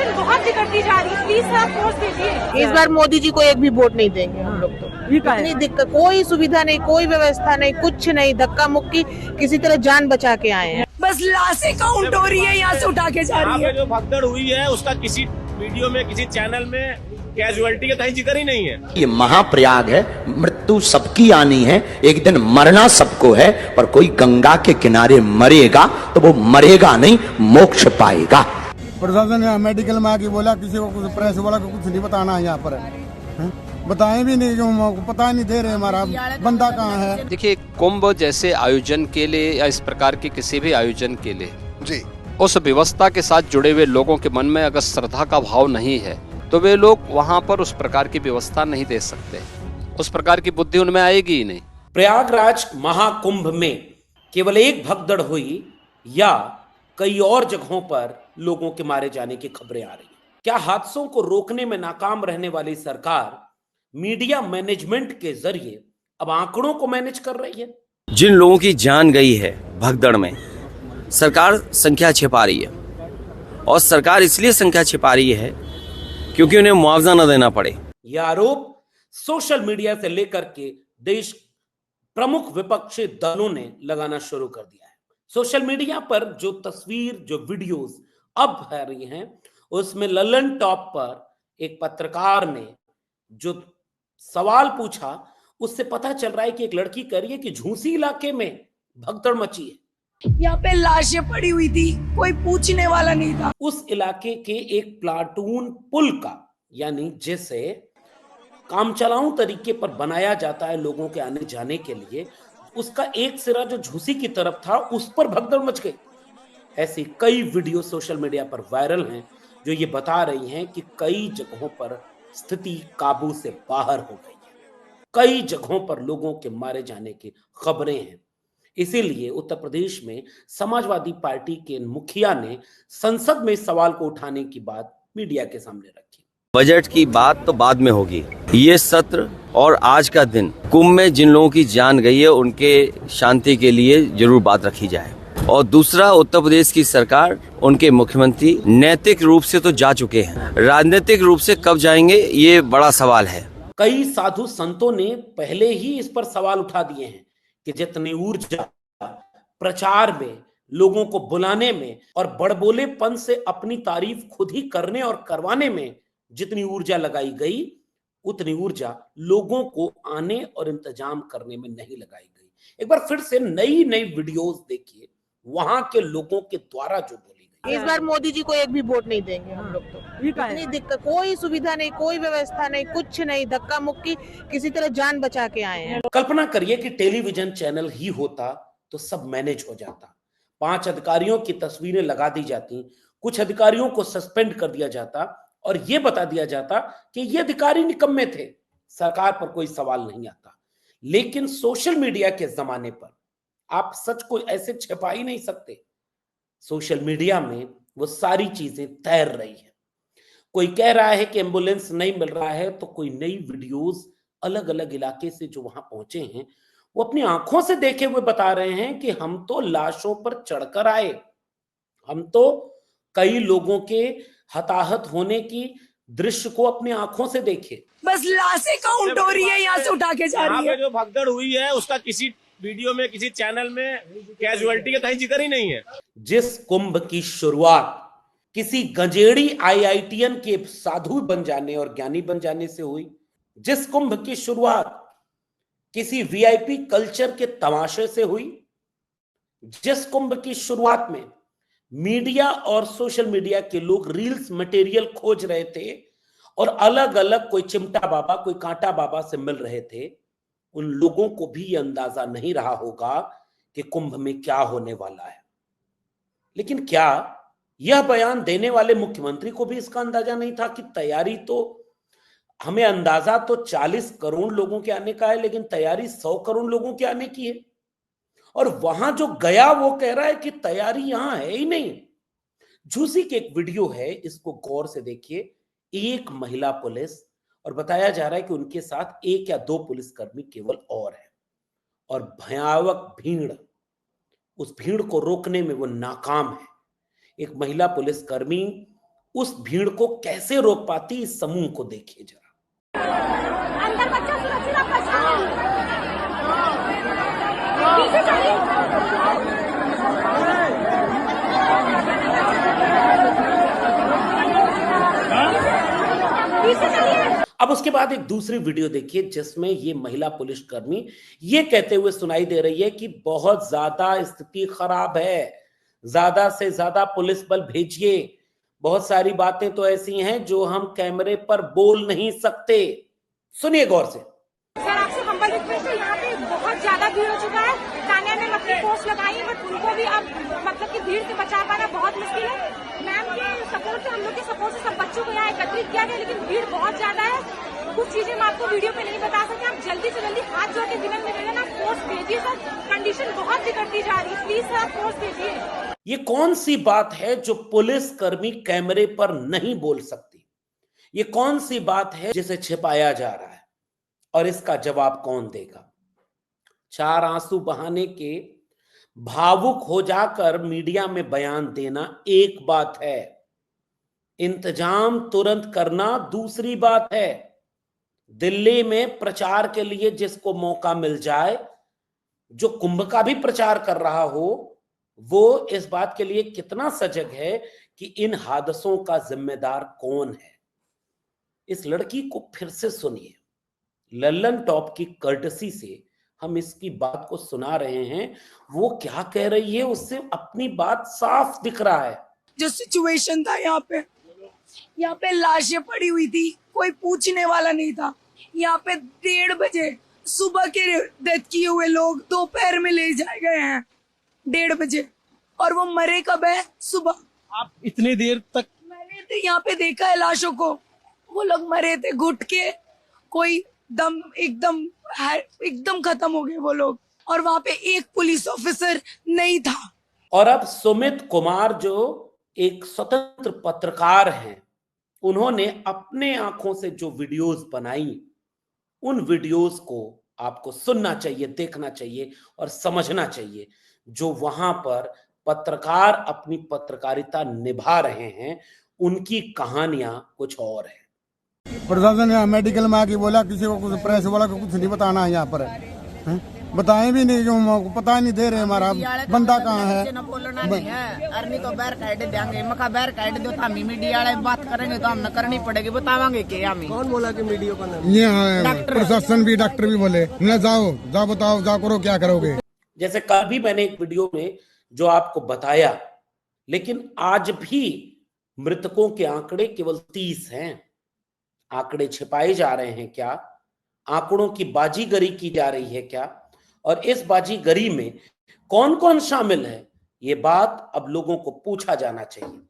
Situation बहुत बिगड़ती जा रही है, प्लीज आप फोर्स दीजिए। इस बार मोदी जी को एक भी वोट नहीं देंगे हम लोग तो। इतनी दिक्कत, कोई सुविधा नहीं, कोई व्यवस्था नहीं, कुछ नहीं, धक्का मुक्की, किसी तरह जान बचा के आए हैं। बस लाशें काउंट हो रही है, यहाँ से उठा के जा रही है। जो भगदड़ हुई है उसका किसी वीडियो में, किसी चैनल में कैजुअलिटी का कहीं जिक्र ही नहीं है। ये महाप्रयाग है, मृत्यु सबकी आनी है, एक दिन मरना सबको है, पर कोई गंगा के किनारे मरेगा तो वो मरेगा नहीं, मोक्ष पाएगा। प्रशासन ने मेडिकल में आके बोला किसी को कुछ, प्रेस वाला को कुछ नहीं बताना है यहाँ पर है? बताएं भी नहीं, क्यों पता नहीं दे रहे हमारा बंदा कहाँ है। देखिए, कुंभ जैसे आयोजन के लिए या इस प्रकार के किसी भी आयोजन के लिए जी उस व्यवस्था के साथ जुड़े हुए लोगों के मन में अगर श्रद्धा का भाव नहीं है तो वे लोग वहां पर उस प्रकार की व्यवस्था नहीं दे सकते, उस प्रकार की बुद्धि उनमें आएगी ही नहीं। प्रयागराज महाकुंभ में केवल एक भगदड़ हुई या कई और जगहों पर लोगों के मारे जाने की खबरें आ रही हैं? क्या हादसों को रोकने में नाकाम रहने वाली सरकार मीडिया मैनेजमेंट के जरिए अब आंकड़ों को मैनेज कर रही है? जिन लोगों की जान गई है भगदड़ में, सरकार संख्या छिपा रही है, और सरकार इसलिए संख्या छिपा रही है क्योंकि उन्हें मुआवजा न देना पड़े। यह आरोप सोशल मीडिया से लेकर के देश प्रमुख विपक्षी दलों ने लगाना शुरू कर दिया है। सोशल मीडिया पर जो तस्वीर, जो वीडियोस अब आ रही हैं, उसमें ललन टॉप पर एक पत्रकार ने जो सवाल पूछा, उससे पता चल रहा है कि एक लड़की कह रही है कि झूसी इलाके में भगदड़ मची है, यहाँ पे लाशें पड़ी हुई थी, कोई पूछने वाला नहीं था। उस इलाके के एक प्लाटून पुल का, यानी जिसे काम चलाऊ तरीके पर बनाया जाता है लोगों के आने जाने के लिए, उसका एक सिरा जो झूसी की तरफ था उस पर भगदड़ मच गई। ऐसी कई वीडियो सोशल मीडिया पर वायरल हैं जो ये बता रही हैं कि कई जगहों पर स्थिति काबू से बाहर हो गई है, कई जगहों पर लोगों के मारे जाने की खबरें हैं। इसीलिए उत्तर प्रदेश में समाजवादी पार्टी के मुखिया ने संसद में इस सवाल को उठाने की बात मीडिया के सामने रखी। बजट की बात तो बाद में होगी, ये सत्र और आज का दिन कुंभ में जिन लोगों की जान गई है उनके शांति के लिए जरूर बात रखी जाए। और दूसरा, उत्तर प्रदेश की सरकार, उनके मुख्यमंत्री नैतिक रूप से तो जा चुके हैं, राजनीतिक रूप से कब जाएंगे ये बड़ा सवाल है। कई साधु संतों ने पहले ही इस पर सवाल उठा दिए हैं कि जितनी ऊर्जा प्रचार में, लोगों को बुलाने में और बड़बोलेपन से अपनी तारीफ खुद ही करने और करवाने में जितनी ऊर्जा लगाई गई, उतनी ऊर्जा लोगों को आने और इंतजाम करने में नहीं लगाई गई। एक बार फिर से नई नई वीडियोस देखिए, वहां के लोगों के द्वारा जो बोली गई। इस बार मोदी जी को एक भी वोट नहीं देंगे हम लोग तो। इतनी दिक्कत, कोई सुविधा नहीं, कोई व्यवस्था नहीं, कुछ नहीं, धक्का मुक्की, किसी तरह जान बचा के आए हैं। कल्पना करिए कि टेलीविजन चैनल ही होता तो सब मैनेज हो जाता। 5 अधिकारियों की तस्वीरें लगा दी जाती, कुछ अधिकारियों को सस्पेंड कर दिया जाता और यह बता दिया जाता कि ये अधिकारी निकम्मे थे, सरकार पर कोई सवाल नहीं आता। लेकिन सोशल मीडिया के जमाने पर आप सच को ऐसे छिपा ही नहीं सकते। सोशल मीडिया में वो सारी चीजें तैर रही है। कोई कह रहा है कि एम्बुलेंस नहीं मिल रहा है, तो कोई नई वीडियोस अलग अलग इलाके से जो वहां पहुंचे हैं वो अपनी आंखों से देखे हुए बता रहे हैं कि हम तो लाशों पर चढ़कर आए, हम तो कई लोगों के हताहत होने की दृश्य को अपनी आंखों से देखे। बस लाशें काउंट हो रही है, यहाँ से उठा के जा रही है। जो भगदड़ हुई है उसका किसी वीडियो में, किसी चैनल में कैजुअलिटी का कहीं जिक्र ही नहीं है। जिस कुंभ की शुरुआत किसी गंजेड़ी आईआईटीएन के साधु बन जाने और ज्ञानी बन जाने से हुई, जिस कुंभ की शुरुआत किसी वीआईपी कल्चर के तमाशे से हुई, जिस कुंभ की शुरुआत में मीडिया और सोशल मीडिया के लोग रील्स मटेरियल खोज रहे थे और अलग अलग, कोई चिमटा बाबा, कोई कांटा बाबा से मिल रहे थे, उन लोगों को भी यह अंदाजा नहीं रहा होगा कि कुंभ में क्या होने वाला है। लेकिन क्या यह बयान देने वाले मुख्यमंत्री को भी इसका अंदाजा नहीं था कि तैयारी तो, हमें अंदाजा तो 40 करोड़ लोगों के आने का है, लेकिन तैयारी 100 करोड़ लोगों के आने की है। और वहां जो गया वो कह रहा है कि तैयारी यहां है ही नहीं। झूसी की एक वीडियो है, इसको गौर से देखिए। एक महिला पुलिस, और बताया जा रहा है कि उनके साथ 1 या 2 पुलिसकर्मी केवल और है, और भयावह भीड़, उस भीड़ को रोकने में वो नाकाम है। एक महिला पुलिसकर्मी उस भीड़ को कैसे रोक पाती, इस समूह को देखिए जरा। अंदर बच्चा सुरक्षित आपका पीछे चलिए। अब उसके बाद एक दूसरी वीडियो देखिए जिसमें ये महिला पुलिसकर्मी ये कहते हुए सुनाई दे रही है कि बहुत ज्यादा स्थिति खराब है, ज्यादा से ज्यादा पुलिस बल भेजिए, बहुत सारी बातें तो ऐसी हैं जो हम कैमरे पर बोल नहीं सकते। सुनिए गौर से। सर आपसे हम्बल रिक्वेस्ट है, यहाँ पे बहुत ज्यादा भीड़ हो चुका है। थाने में मतलब पोस्ट लगाई है, बट उनको भी अब मतलब कि भीड़ से बचा पाना बहुत मुश्किल है। मैम के सपोर्ट से, हम लोग के सपोर्ट से सब बच्चों को यहाँ एकत्रित किया गया, लेकिन भीड़ बहुत ज्यादा है। कुछ चीजें हम आपको वीडियो पे नहीं बता सकते। आप जल्दी से जल्दी हाथ जोड़ के विनम्र निवेदन, आप फोर्स भेजिए सर, कंडीशन बहुत बिगड़ती जा रही है, प्लीज सर आप फोर्स भेजिए। ये कौन सी बात है जो पुलिस कर्मी कैमरे पर नहीं बोल सकती? ये कौन सी बात है जिसे छिपाया जा रहा है, और इसका जवाब कौन देगा? चार आंसू बहाने के भावुक हो जाकर मीडिया में बयान देना एक बात है, इंतजाम तुरंत करना दूसरी बात है। दिल्ली में प्रचार के लिए जिसको मौका मिल जाए, जो कुंभ का भी प्रचार कर रहा हो, वो इस बात के लिए कितना सजग है कि इन हादसों का जिम्मेदार कौन है। इस लड़की को फिर से सुनिए, लल्लन टॉप की कर्टसी से हम इसकी बात को सुना रहे हैं। वो क्या कह रही है, उससे अपनी बात साफ दिख रहा है। जो सिचुएशन था यहाँ पे लाशें पड़ी हुई थी, कोई पूछने वाला नहीं था। यहाँ पे 1:30 बजे सुबह के डेथ किए हुए लोग दोपहर में ले जाए गए हैं 1:30 बजे, और वो मरे कब है? सुबह। आप इतनी देर तक? मैंने तो यहाँ पे देखा है लाशों को, वो लोग मरे थे घुट के, कोई दम एकदम खत्म हो गए वो लोग, और वहां पे एक पुलिस ऑफिसर नहीं था। और अब सुमित कुमार जो एक स्वतंत्र पत्रकार हैं, उन्होंने अपने आंखों से जो वीडियोस बनाई, उन वीडियोस को आपको सुनना चाहिए, देखना चाहिए और समझना चाहिए। जो वहां पर पत्रकार अपनी पत्रकारिता निभा रहे हैं, उनकी कहानियां कुछ और है। प्रशासन यहाँ मेडिकल में आके बोला किसी को कुछ, प्रेस वाला को कुछ नहीं बताना है यहाँ पर, हैं? बताएं भी नहीं, क्यों पता नहीं दे रहे हमारा बंदा कहाँ है। अर्मी तो बैर काट देंगे, मका बैर काट दो, हम मीडिया वाले बात करेंगे तो हमने करनी पड़ेगी, बतावांगे क्या हमें। कौन बोला कि मीडिया का नाम? ये प्रशासन भी, डॉक्टर भी बोले ना, जाओ बताओ, जाओ करो, क्या करोगे। जैसे कल भी मैंने एक वीडियो में जो आपको बताया, लेकिन आज भी मृतकों के आंकड़े केवल 30 हैं। आंकड़े छिपाए जा रहे हैं क्या? आंकड़ों की बाजीगरी की जा रही है क्या? और इस बाजीगरी में कौन कौन शामिल है, ये बात अब लोगों को पूछा जाना चाहिए।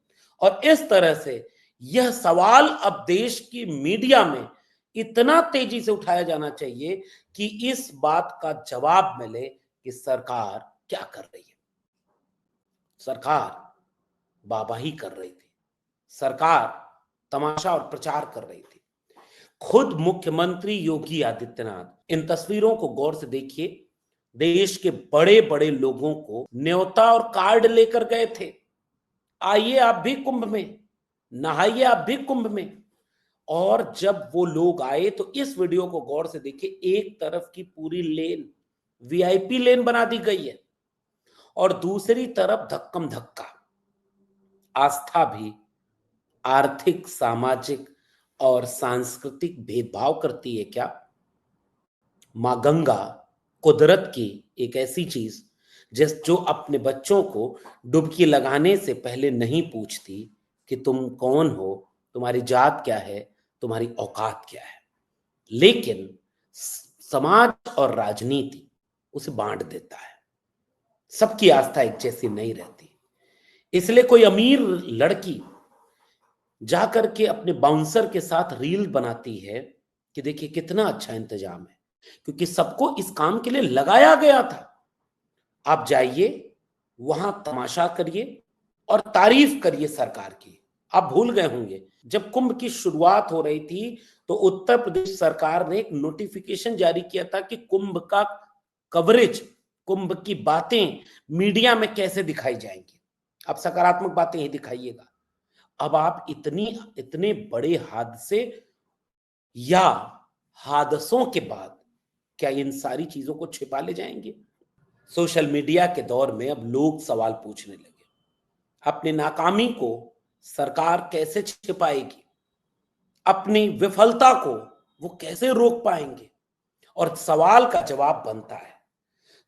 और इस तरह से यह सवाल अब देश की मीडिया में इतना तेजी से उठाया जाना चाहिए कि इस बात का जवाब मिले कि सरकार क्या कर रही है। सरकार वाहवाही कर रही थी, सरकार तमाशा और प्रचार कर रही थी। खुद मुख्यमंत्री योगी आदित्यनाथ, इन तस्वीरों को गौर से देखिए, देश के बड़े बड़े लोगों को न्योता और कार्ड लेकर गए थे, आइए आप भी कुंभ में, नहाइए आप भी कुंभ में। और जब वो लोग आए तो इस वीडियो को गौर से देखिए, एक तरफ की पूरी लेन वीआईपी लेन बना दी गई है और दूसरी तरफ धक्कम धक्का। आस्था भी आर्थिक, सामाजिक और सांस्कृतिक भेदभाव करती है क्या? मां गंगा कुदरत की एक ऐसी चीज जो अपने बच्चों को डुबकी लगाने से पहले नहीं पूछती कि तुम कौन हो, तुम्हारी जात क्या है, तुम्हारी औकात क्या है, लेकिन समाज और राजनीति उसे बांट देता है। सबकी आस्था एक जैसी नहीं रहती। इसलिए कोई अमीर लड़की जाकर के अपने बाउंसर के साथ रील बनाती है कि देखिए कितना अच्छा इंतजाम है, क्योंकि सबको इस काम के लिए लगाया गया था। आप जाइए वहां तमाशा करिए और तारीफ करिए सरकार की। आप भूल गए होंगे, जब कुंभ की शुरुआत हो रही थी तो उत्तर प्रदेश सरकार ने एक नोटिफिकेशन जारी किया था कि कुंभ का कवरेज, कुंभ की बातें मीडिया में कैसे दिखाई जाएंगी। आप सकारात्मक बातें ही दिखाइएगा। अब आप इतने बड़े हादसे या हादसों के बाद क्या इन सारी चीजों को छिपा ले जाएंगे? सोशल मीडिया के दौर में अब लोग सवाल पूछने लगे, अपनी नाकामी को सरकार कैसे छिपाएगी, अपनी विफलता को वो कैसे रोक पाएंगे? और सवाल का जवाब बनता है,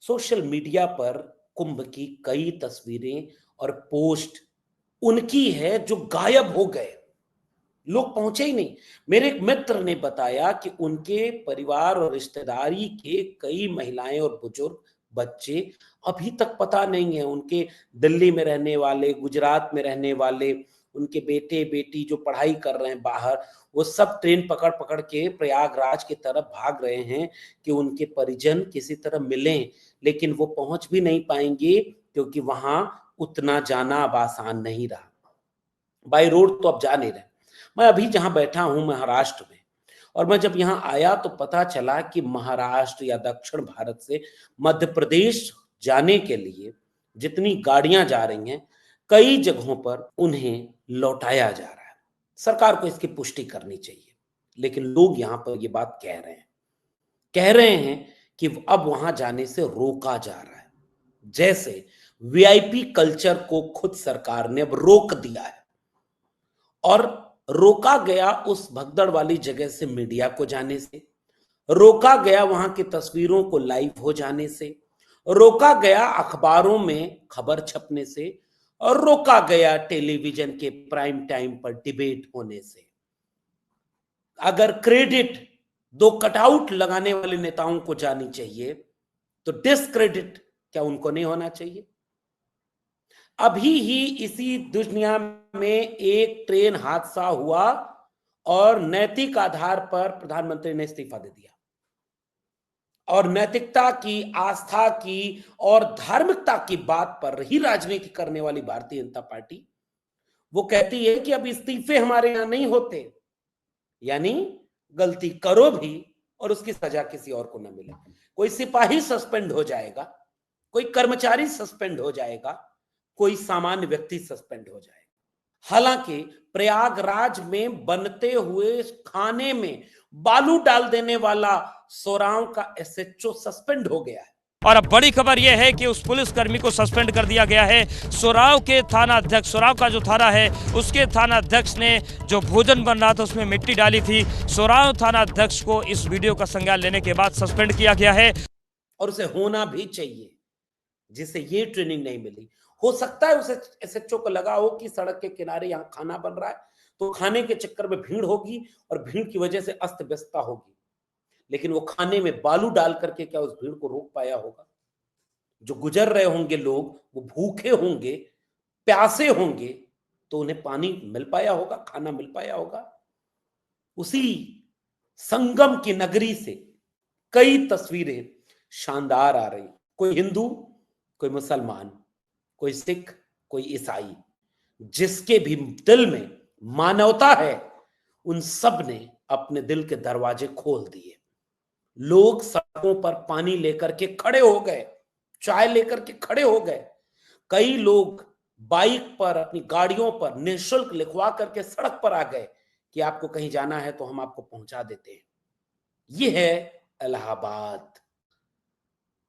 सोशल मीडिया पर कुंभ की कई तस्वीरें और पोस्ट उनकी है जो गायब हो गए, लोग पहुंचे ही नहीं। मेरे एक मित्र ने बताया कि उनके परिवार और रिश्तेदारी के कई महिलाएं और बुजुर्ग बच्चे अभी तक पता नहीं है, उनके दिल्ली में रहने वाले, गुजरात में रहने वाले, उनके बेटे बेटी जो पढ़ाई कर रहे हैं बाहर, वो सब ट्रेन पकड़ पकड़ के प्रयागराज की तरफ भाग रहे हैं कि उनके परिजन किसी तरह मिलें, लेकिन वो पहुंच भी नहीं पाएंगे क्योंकि वहां उतना जाना अब आसान नहीं रहा। बाई रोड तो अब जा नहीं रहे। मैं अभी जहां बैठा हूं महाराष्ट्र में, और मैं जब यहां आया तो पता चला कि महाराष्ट्र या दक्षिण भारत से मध्य प्रदेश जाने के लिए जितनी गाड़ियां जा रही हैं, कई जगहों पर उन्हें लौटाया जा रहा है। सरकार को इसकी पुष्टि करनी चाहिए, लेकिन लोग यहां पर ये बात कह रहे हैं कि अब वहां जाने से रोका जा रहा है। जैसे वीआईपी कल्चर को खुद सरकार ने अब रोक दिया है, और रोका गया उस भगदड़ वाली जगह से मीडिया को जाने से, रोका गया वहां की तस्वीरों को लाइव हो जाने से, रोका गया अखबारों में खबर छपने से, और रोका गया टेलीविजन के प्राइम टाइम पर डिबेट होने से। अगर क्रेडिट दो कटआउट लगाने वाले नेताओं को जानी चाहिए तो डिस्क्रेडिट क्या उनको नहीं होना चाहिए? अभी ही इसी दुनिया में एक ट्रेन हादसा हुआ और नैतिक आधार पर प्रधानमंत्री ने इस्तीफा दे दिया, और नैतिकता की, आस्था की और धार्मिकता की बात पर ही राजनीति करने वाली भारतीय जनता पार्टी वो कहती है कि अब इस्तीफे हमारे यहां नहीं होते, यानी गलती करो भी और उसकी सजा किसी और को न मिले। कोई सिपाही सस्पेंड हो जाएगा, कोई कर्मचारी सस्पेंड हो जाएगा, कोई सामान्य व्यक्ति सस्पेंड हो जाएगा। हालांकि प्रयागराज में बनते हुए खाने में बालू डाल देने वाला सोराव का एसएचओ सस्पेंड हो गया है। और अब बड़ी खबर यह है कि उस पुलिसकर्मी को सस्पेंड कर दिया गया है। सोराव के थाना अध्यक्ष, सोराव का जो थाना है उसके थाना अध्यक्ष ने जो भोजन बन रहा था उसमें मिट्टी डाली थी। सोराव थाना अध्यक्ष को इस वीडियो का संज्ञान लेने के बाद सस्पेंड किया गया है, और उसे होना भी चाहिए जिसे ये ट्रेनिंग नहीं मिली। हो सकता है उसे एसएचओ को लगा हो कि सड़क के किनारे यहाँ खाना बन रहा है तो खाने के चक्कर में भीड़ होगी और भीड़ की वजह से अस्त व्यस्तता होगी, लेकिन वो खाने में बालू डाल करके क्या उस भीड़ को रोक पाया होगा? जो गुजर रहे होंगे लोग, वो भूखे होंगे, प्यासे होंगे, तो उन्हें पानी मिल पाया होगा, खाना मिल पाया होगा? उसी संगम की नगरी से कई तस्वीरें शानदार आ रही, कोई हिंदू, कोई मुसलमान, कोई सिख, कोई ईसाई, जिसके भी दिल में मानवता है, उन सब ने अपने दिल के दरवाजे खोल दिए। लोग सड़कों पर पानी लेकर के खड़े हो गए, चाय लेकर के खड़े हो गए। कई लोग बाइक पर, अपनी गाड़ियों पर निःशुल्क लिखवा करके सड़क पर आ गए कि आपको कहीं जाना है तो हम आपको पहुंचा देते हैं। यह है इलाहाबाद।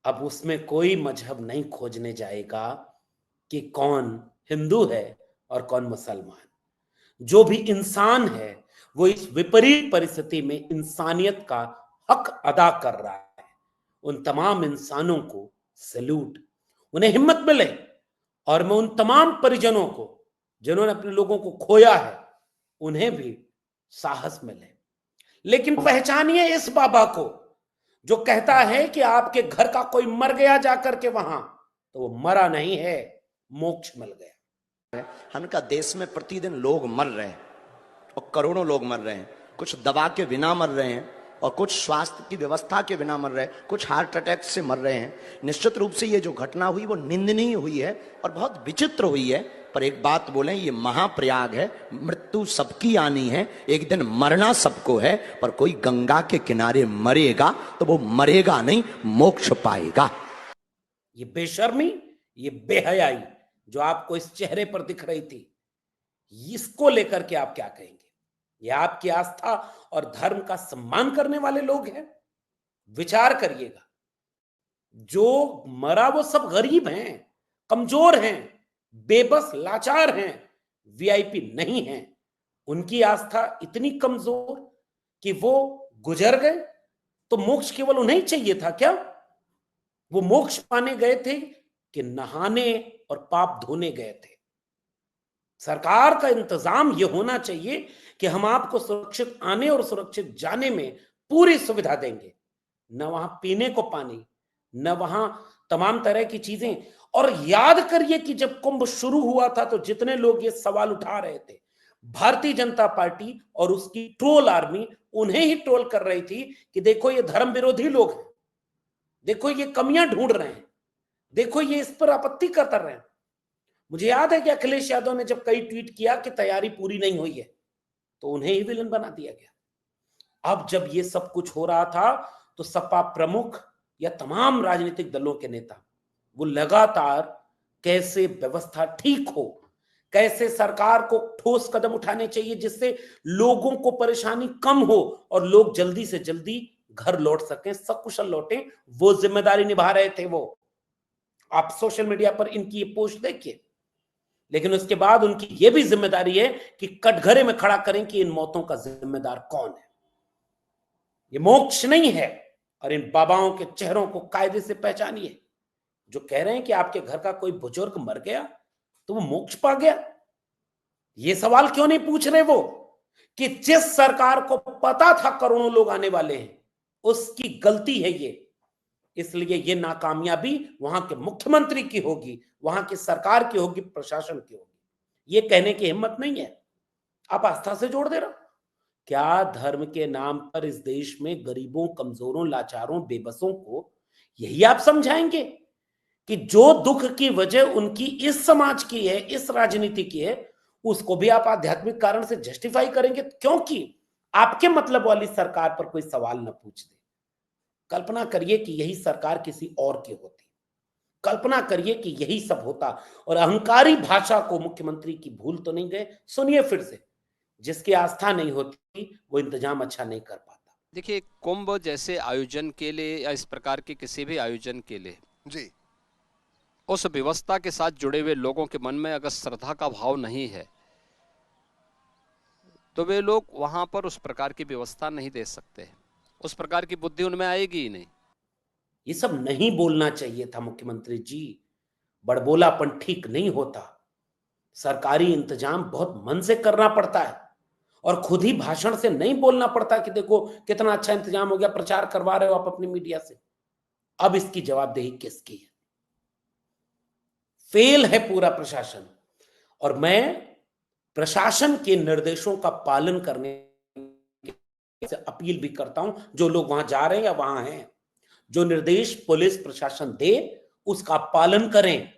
अब उसमें कोई मजहब नहीं खोजने जाएगा कि कौन हिंदू है और कौन मुसलमान। जो भी इंसान है वो इस विपरीत परिस्थिति में इंसानियत का हक अदा कर रहा है। उन तमाम इंसानों को सैल्यूट, उन्हें हिम्मत मिले, और मैं उन तमाम परिजनों को जिन्होंने अपने लोगों को खोया है उन्हें भी साहस मिले। लेकिन पहचानिए इस बाबा को जो कहता है कि आपके घर का कोई मर गया जाकर के वहां, तो वो मरा नहीं है, मोक्ष मिल गया। हमका देश में प्रतिदिन लोग मर रहे हैं और करोड़ों लोग मर रहे हैं। कुछ दवा के बिना मर रहे हैं और कुछ स्वास्थ्य की व्यवस्था के बिना मर रहे हैं, कुछ हार्ट अटैक से मर रहे हैं। निश्चित रूप से ये जो घटना हुई वो निंदनीय हुई है और बहुत विचित्र हुई है। पर एक बात बोलें, ये महाप्रयाग है, मृत्यु सबकी आनी है, एक दिन मरना सबको है, पर कोई गंगा के किनारे मरेगा तो वो मरेगा नहीं, मोक्ष पाएगा। ये बेशर्मी, ये बेहयाई जो आपको इस चेहरे पर दिख रही थी, इसको लेकर के आप क्या कहेंगे? ये आपकी आस्था और धर्म का सम्मान करने वाले लोग हैं? विचार करिएगा। जो मरा वो सब गरीब हैं, कमजोर हैं, बेबस लाचार हैं, वीआईपी नहीं हैं। उनकी आस्था इतनी कमजोर कि वो गुजर गए, तो मोक्ष केवल उन्हें ही चाहिए था क्या? वो मोक्ष पाने गए थे कि नहाने और पाप धोने गए थे? सरकार का इंतजाम ये होना चाहिए कि हम आपको सुरक्षित आने और सुरक्षित जाने में पूरी सुविधा देंगे। न वहां पीने को पानी, न वहां तमाम तरह की चीजें। और याद करिए कि जब कुंभ शुरू हुआ था तो जितने लोग ये सवाल उठा रहे थे, भारतीय जनता पार्टी और उसकी ट्रोल आर्मी उन्हें ही ट्रोल कर रही थी कि देखो ये धर्म विरोधी लोग हैं, देखो ये कमियां ढूंढ रहे हैं, देखो ये इस पर आपत्ति कर रहे हैं। मुझे याद है कि अखिलेश यादव ने जब कई ट्वीट किया कि तैयारी पूरी नहीं हुई है, तो उन्हें ही विलन बना दिया गया। अब जब ये सब कुछ हो रहा था तो सपा प्रमुख या तमाम राजनीतिक दलों के नेता वो लगातार कैसे व्यवस्था ठीक हो, कैसे सरकार को ठोस कदम उठाने चाहिए जिससे लोगों को परेशानी कम हो और लोग जल्दी से जल्दी घर लौट सकें, सकुशल लौटें, वो जिम्मेदारी निभा रहे थे वो। आप सोशल मीडिया पर इनकी ये पोस्ट देखिए। लेकिन उसके बाद उनकी ये भी जिम्मेदारी है कि कटघरे में खड़ा करें कि इन मौतों का जिम्मेदार कौन है। ये मोक्ष नहीं है। और इन बाबाओं के चेहरों को कायदे से पहचानिए। जो कह रहे हैं कि आपके घर का कोई बुजुर्ग मर गया तो वो मोक्ष पा गया, ये सवाल क्यों नहीं पूछ रहे वो कि जिस सरकार को पता था करोड़ों लोग आने वाले हैं, उसकी गलती है ये। इसलिए ये नाकामयाबी वहां के मुख्यमंत्री की होगी, वहां की सरकार की होगी, प्रशासन की होगी। ये कहने की हिम्मत नहीं है। आप आस्था से जोड़ दे रहे हो। क्या धर्म के नाम पर इस देश में गरीबों, कमजोरों, लाचारों, बेबसों को यही आप समझाएंगे कि जो दुख की वजह उनकी इस समाज की है, इस राजनीति की है, उसको भी आप आध्यात्मिक कारण से जस्टिफाई करेंगे क्योंकि आपके मतलब वाली सरकार पर कोई सवाल न पूछ दे? कल्पना करिए कि यही सरकार किसी और की होती, कल्पना करिए कि यही सब होता। और अहंकारी भाषा को मुख्यमंत्री की भूल तो नहीं गए। सुनिए फिर से, जिसकी आस्था नहीं होती वो इंतजाम अच्छा नहीं कर पाता। देखिए, कुंभ जैसे आयोजन के लिए या इस प्रकार के किसी भी आयोजन के लिए जी उस व्यवस्था के साथ जुड़े हुए लोगों के मन में अगर श्रद्धा का भाव नहीं है तो वे लोग वहां पर उस प्रकार की व्यवस्था नहीं दे सकते। उस प्रकार की बुद्धि उनमें आएगी ही नहीं। ये सब नहीं बोलना चाहिए था मुख्यमंत्री जी। बड़बोलापन ठीक नहीं होता। सरकारी इंतजाम बहुत मन से करना पड़ता है और खुद ही भाषण से नहीं बोलना पड़ता कि देखो कितना अच्छा इंतजाम हो गया, प्रचार करवा रहे हो आप अपनी मीडिया से। अब इसकी जवाबदेही किसकी है? फेल है पूरा प्रशासन। और मैं प्रशासन के निर्देशों का पालन करने से अपील भी करता हूं, जो लोग वहां जा रहे हैं या वहां हैं, जो निर्देश पुलिस प्रशासन दे उसका पालन करें,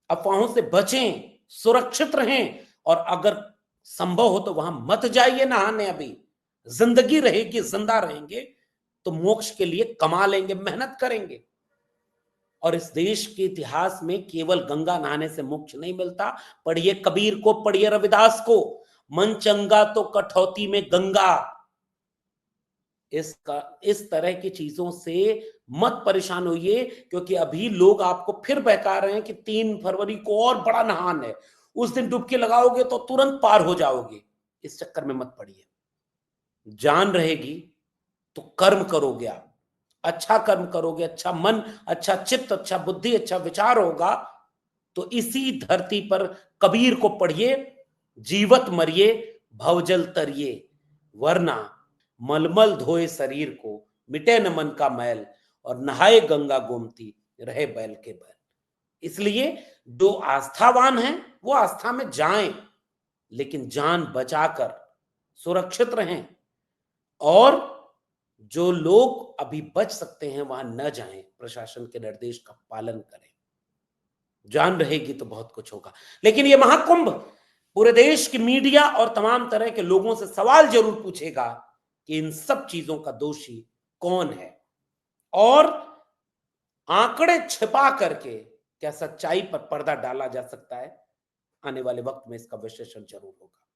अफवाहों से बचें, सुरक्षित रहें। और अगर संभव हो तो वहां मत जाइए नहाने। अभी जिंदगी रहेगी, जिंदा रहेंगे तो मोक्ष के लिए कमा लेंगे, मेहनत करेंगे। और इस देश के इतिहास में केवल गंगा नहाने से मोक्ष नहीं मिलता। पढ़िए कबीर को, पढ़िए रविदास को, मन चंगा तो कठौती में गंगा। इस तरह की चीजों से मत परेशान होइए, क्योंकि अभी लोग आपको फिर बहका रहे हैं कि 3 फरवरी को और बड़ा नहान है, उस दिन डुबकी लगाओगे तो तुरंत पार हो जाओगे। इस चक्कर में मत पड़िए। जान रहेगी तो कर्म करोगे आप, अच्छा कर्म करोगे, अच्छा मन, अच्छा चित्त, अच्छा बुद्धि, अच्छा विचार होगा तो इसी धरती पर कबीर को पढ़िए, जीवत मरिए भवजल तरिए, वरना मलमल धोए शरीर को, मिटे न मन का मैल, और नहाए गंगा गोमती, रहे बैल के बैल। इसलिए जो आस्थावान हैं वो आस्था में जाएं, लेकिन जान बचाकर सुरक्षित रहें। और जो लोग अभी बच सकते हैं वहां न जाएं, प्रशासन के निर्देश का पालन करें। जान रहेगी तो बहुत कुछ होगा। लेकिन ये महाकुंभ पूरे देश की मीडिया और तमाम तरह के लोगों से सवाल जरूर पूछेगा कि इन सब चीजों का दोषी कौन है, और आंकड़े छिपा करके क्या सच्चाई पर पर्दा डाला जा सकता है? आने वाले वक्त में इसका विश्लेषण जरूर होगा।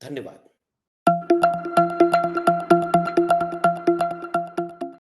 धन्यवाद।